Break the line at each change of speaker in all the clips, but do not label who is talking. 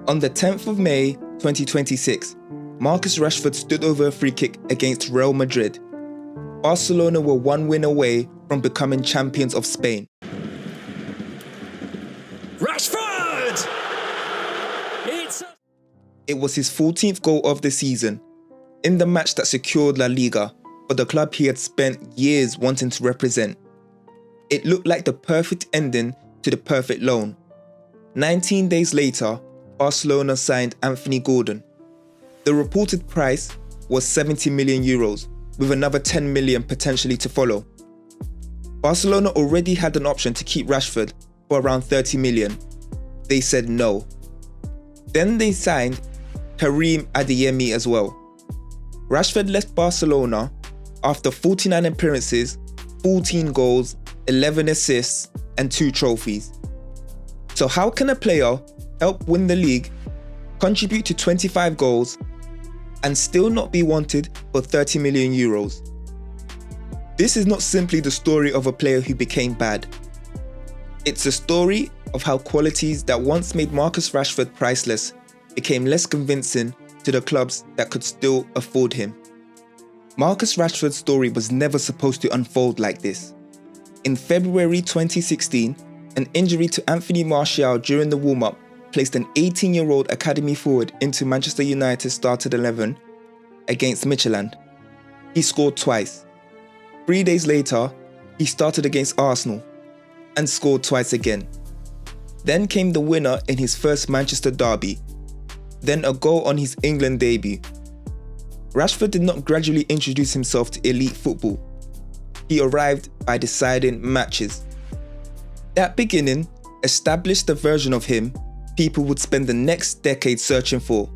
On the 10th of May 2026, Marcus Rashford stood over a free kick against Real Madrid. Barcelona were one win away from becoming champions of Spain.
Rashford!
It was his 14th goal of the season, in the match that secured La Liga for the club he had spent years wanting to represent. It looked like the perfect ending to the perfect loan. 19 days later, Barcelona signed Anthony Gordon. The reported price was 70 million euros, with another 10 million potentially to follow. Barcelona already had an option to keep Rashford for around 30 million. They said no. Then they signed Karim Adeyemi as well. Rashford left Barcelona after 49 appearances, 14 goals, 11 assists, and 2 trophies. So how can a player help win the league, contribute to 25 goals, and still not be wanted for 30 million euros? This is not simply the story of a player who became bad. It's a story of how qualities that once made Marcus Rashford priceless became less convincing to the clubs that could still afford him. Marcus Rashford's story was never supposed to unfold like this. In February 2016, an injury to Anthony Martial during the warm-up placed an 18-year-old academy forward into Manchester United's started 11 against Midtjylland. He scored twice. 3 days later, he started against Arsenal and scored twice again. Then came the winner in his first Manchester derby, then a goal on his England debut. Rashford did not gradually introduce himself to elite football. He arrived by deciding matches. That beginning established the version of him people would spend the next decade searching for.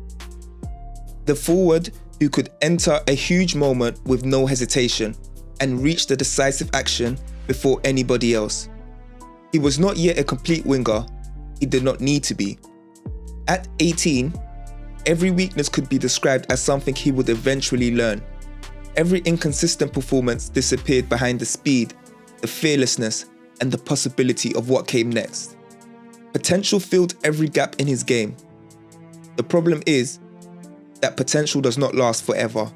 The forward who could enter a huge moment with no hesitation and reach the decisive action before anybody else. He was not yet a complete winger. He did not need to be. At 18, every weakness could be described as something he would eventually learn. Every inconsistent performance disappeared behind the speed, the fearlessness, and the possibility of what came next. Potential filled every gap in his game. The problem is that potential does not last forever.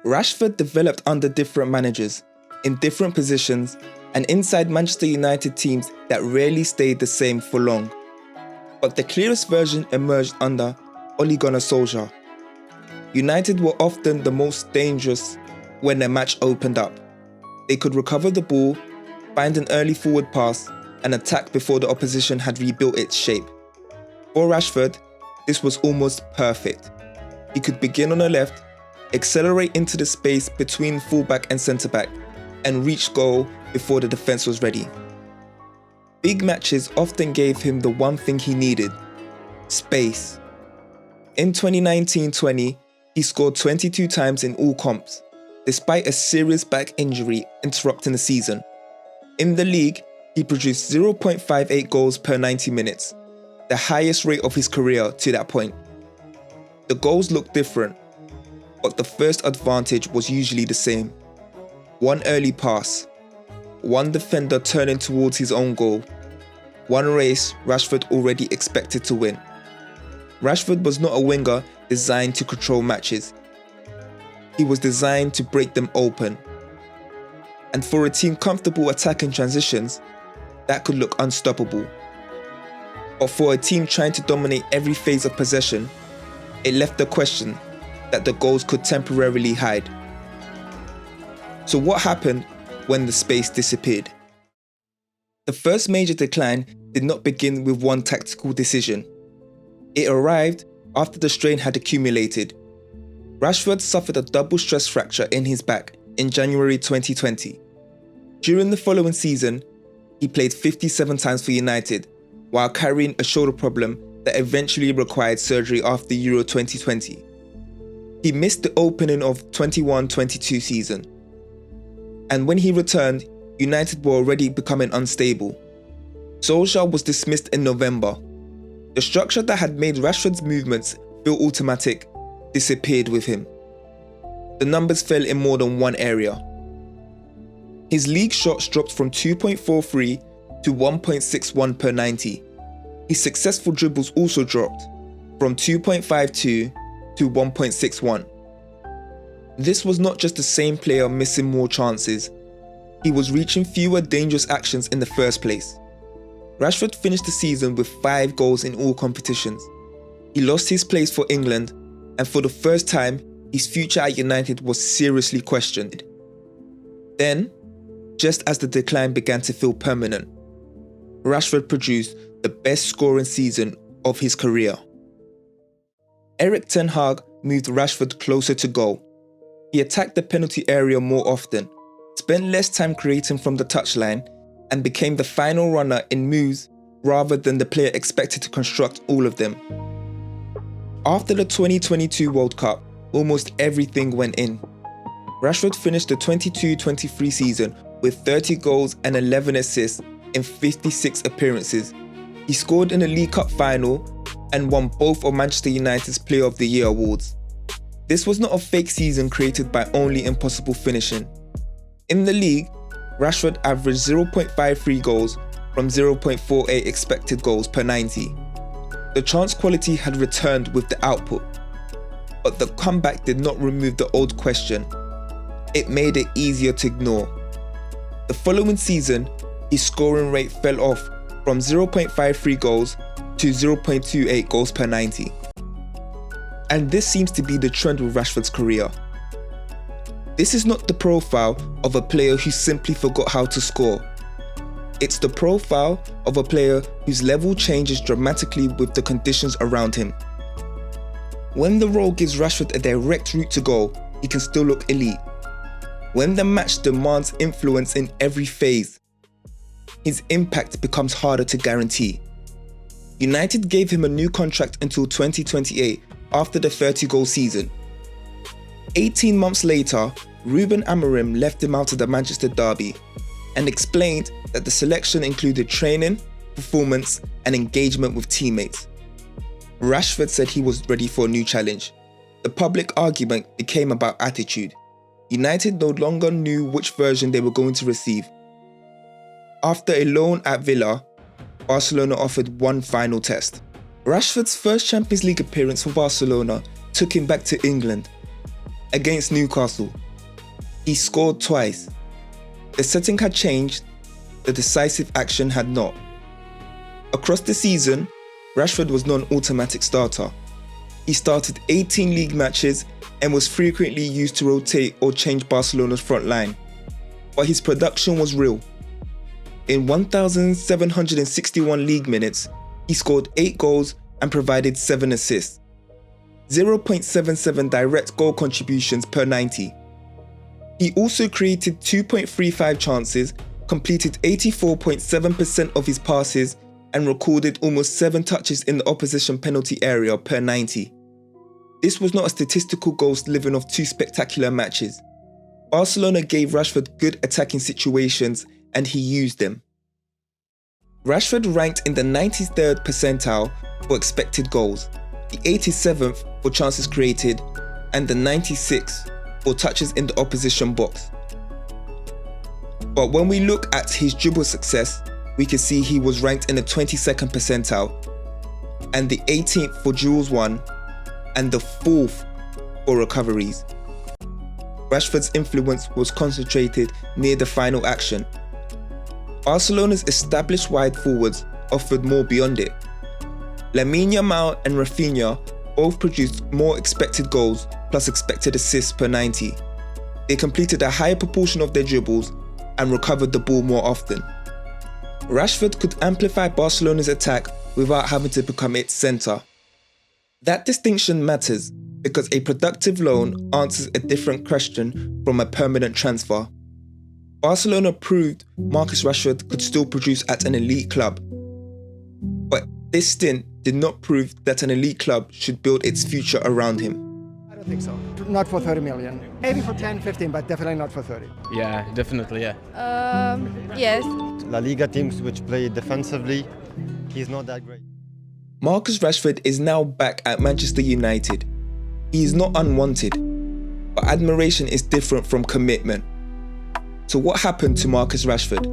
Rashford developed under different managers, in different positions, and inside Manchester United teams that rarely stayed the same for long. But the clearest version emerged under Ole Gunnar Solskjaer. United were often the most dangerous when their match opened up. They could recover the ball, find an early forward pass, and attack before the opposition had rebuilt its shape. For Rashford, this was almost perfect. He could begin on the left, accelerate into the space between fullback and centre-back, and reach goal before the defence was ready. Big matches often gave him the one thing he needed: space. In 2019-20, he scored 22 times in all comps, despite a serious back injury interrupting the season. In the league, he produced 0.58 goals per 90 minutes, the highest rate of his career to that point. The goals looked different, but the first advantage was usually the same. One early pass, one defender turning towards his own goal, one race Rashford already expected to win. Rashford was not a winger designed to control matches. He was designed to break them open. And for a team comfortable attacking transitions, that could look unstoppable. But for a team trying to dominate every phase of possession, it left the question that the goals could temporarily hide. So what happened when the space disappeared? The first major decline did not begin with one tactical decision. It arrived after the strain had accumulated. Rashford suffered a double stress fracture in his back in January 2020. During the following season, he played 57 times for United, while carrying a shoulder problem that eventually required surgery after Euro 2020. He missed the opening of 21-22 season. And when he returned, United were already becoming unstable. Solskjaer was dismissed in November. The structure that had made Rashford's movements feel automatic disappeared with him. The numbers fell in more than one area. His league shots dropped from 2.43 to 1.61 per 90. His successful dribbles also dropped from 2.52 to 1.61. This was not just the same player missing more chances, he was reaching fewer dangerous actions in the first place. Rashford finished the season with 5 goals in all competitions. He lost his place for England, and for the first time, his future at United was seriously questioned. Then, just as the decline began to feel permanent, Rashford produced the best scoring season of his career. Erik ten Hag moved Rashford closer to goal. He attacked the penalty area more often, spent less time creating from the touchline, and became the final runner in moves rather than the player expected to construct all of them. After the 2022 World Cup, almost everything went in. Rashford finished the 22-23 season with 30 goals and 11 assists in 56 appearances. He scored in the League Cup final and won both of Manchester United's Player of the Year awards. This was not a fake season created by only impossible finishing. In the league, Rashford averaged 0.53 goals from 0.48 expected goals per 90. The chance quality had returned with the output, but the comeback did not remove the old question. It made it easier to ignore. The following season, his scoring rate fell off from 0.53 goals to 0.28 goals per 90. And this seems to be the trend with Rashford's career. This is not the profile of a player who simply forgot how to score. It's the profile of a player whose level changes dramatically with the conditions around him. When the role gives Rashford a direct route to goal, he can still look elite. When the match demands influence in every phase, his impact becomes harder to guarantee. United gave him a new contract until 2028 after the 30-goal season. 18 months later, Ruben Amorim left him out of the Manchester derby and explained that the selection included training, performance, and engagement with teammates. Rashford said he was ready for a new challenge. The public argument became about attitude. United no longer knew which version they were going to receive. After a loan at Villa, Barcelona offered one final test. Rashford's first Champions League appearance for Barcelona took him back to England. Against Newcastle, he scored twice. The setting had changed, the decisive action had not. Across the season, Rashford was not an automatic starter. He started 18 league matches and was frequently used to rotate or change Barcelona's front line. But his production was real. In 1,761 league minutes, he scored 8 goals and provided 7 assists. 0.77 direct goal contributions per 90. He also created 2.35 chances, completed 84.7% of his passes, and recorded almost 7 touches in the opposition penalty area per 90. This was not a statistical ghost living off 2 spectacular matches. Barcelona gave Rashford good attacking situations and he used them. Rashford ranked in the 93rd percentile for expected goals, the 87th for chances created, and the 96th for touches in the opposition box. But when we look at his dribble success, we can see he was ranked in the 22nd percentile, and the 18th for duels won, and the 4th for recoveries. Rashford's influence was concentrated near the final action. Barcelona's established wide forwards offered more beyond it. Lamine Yamal and Rafinha both produced more expected goals plus expected assists per 90. They completed a higher proportion of their dribbles and recovered the ball more often. Rashford could amplify Barcelona's attack without having to become its centre. That distinction matters because a productive loan answers a different question from a permanent transfer. Barcelona proved Marcus Rashford could still produce at an elite club. But this stint did not prove that an elite club should build its future around him.
I don't think so. Not for 30 million. Maybe for 10, 15, but definitely not for 30.
Yeah, definitely, yeah.
Yes.
La Liga teams which play defensively, he's not that great.
Marcus Rashford is now back at Manchester United. He is not unwanted, but admiration is different from commitment. So what happened to Marcus Rashford?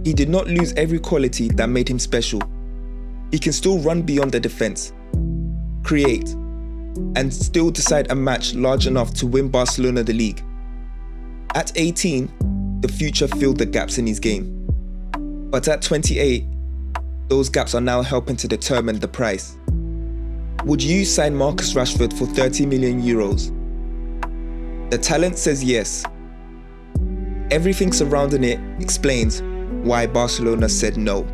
He did not lose every quality that made him special. He can still run beyond the defence, create, and still decide a match large enough to win Barcelona the league. At 18, the future filled the gaps in his game. But at 28, those gaps are now helping to determine the price. Would you sign Marcus Rashford for 30 million euros? The talent says yes. Everything surrounding it explains why Barcelona said no.